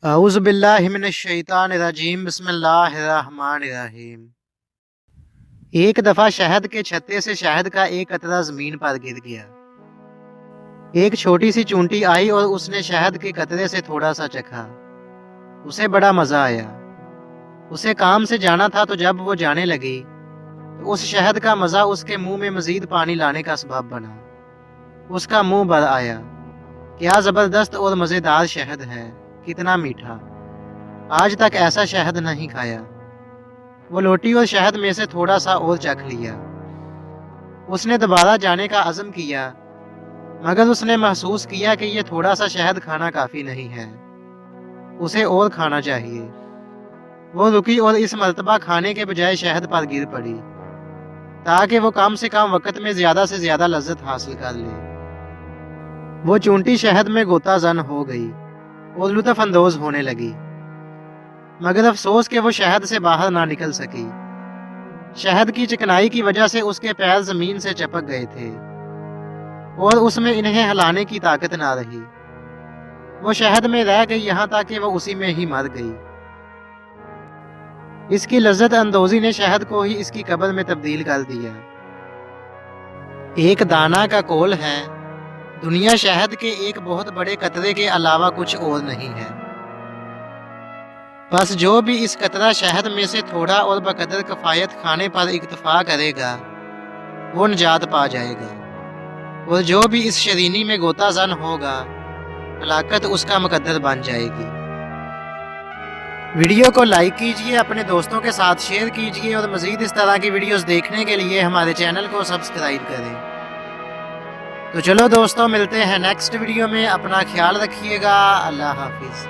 اعوذ باللہ من الشیطان الرجیم بسم اللہ الرحمن الرحیم۔ ایک دفعہ شہد کے چھتے سے شہد کا ایک قطرہ زمین پر گر گیا۔ ایک چھوٹی سی چونٹی آئی اور اس نے شہد کے قطرے سے تھوڑا سا چکھا۔ اسے بڑا مزہ آیا۔ اسے کام سے جانا تھا تو جب وہ جانے لگی تو اس شہد کا مزہ اس کے منہ میں مزید پانی لانے کا سبب بنا۔ اس کا منہ بھر آیا۔ کیا زبردست اور مزیدار شہد ہے، کتنا میٹھا، آج تک ایسا شہد نہیں کھایا۔ وہ لوٹی اور شہد میں سے تھوڑا سا اور چکھ لیا۔ اس نے دوبارہ جانے کا عزم کیا، مگر اس نے محسوس کیا کہ یہ تھوڑا سا شہد کھانا کافی نہیں ہے، اسے اور کھانا چاہیے۔ وہ رکی اور اس مرتبہ کھانے کے بجائے شہد پر گر پڑی تاکہ وہ کم سے کم وقت میں زیادہ سے زیادہ لذت حاصل کر لے۔ وہ چونٹی شہد میں غوطہ زن ہو گئی اور لطف اندوز ہونے لگی، مگر افسوس کہ وہ شہد سے باہر نہ نکل سکی۔ شہد کی چکنائی کی وجہ سے اس کے پیر زمین سے چپک گئے تھے اور اس میں انہیں ہلانے کی طاقت نہ رہی۔ وہ شہد میں رہ گئی یہاں تک کہ وہ اسی میں ہی مر گئی۔ اس کی لذت اندوزی نے شہد کو ہی اس کی قبر میں تبدیل کر دیا۔ ایک دانا کا قول ہے، دنیا شہد کے ایک بہت بڑے قطرے کے علاوہ کچھ اور نہیں ہے۔ بس جو بھی اس قطرہ شہد میں سے تھوڑا اور بقدر کفایت کھانے پر اکتفا کرے گا وہ نجات پا جائے گا، اور جو بھی اس شرینی میں غوطہ زن ہوگا ہلاکت اس کا مقدر بن جائے گی۔ ویڈیو کو لائک کیجئے، اپنے دوستوں کے ساتھ شیئر کیجئے اور مزید اس طرح کی ویڈیوز دیکھنے کے لیے ہمارے چینل کو سبسکرائب کریں۔ تو چلو دوستوں، ملتے ہیں نیکسٹ ویڈیو میں، اپنا خیال رکھیے گا، اللہ حافظ۔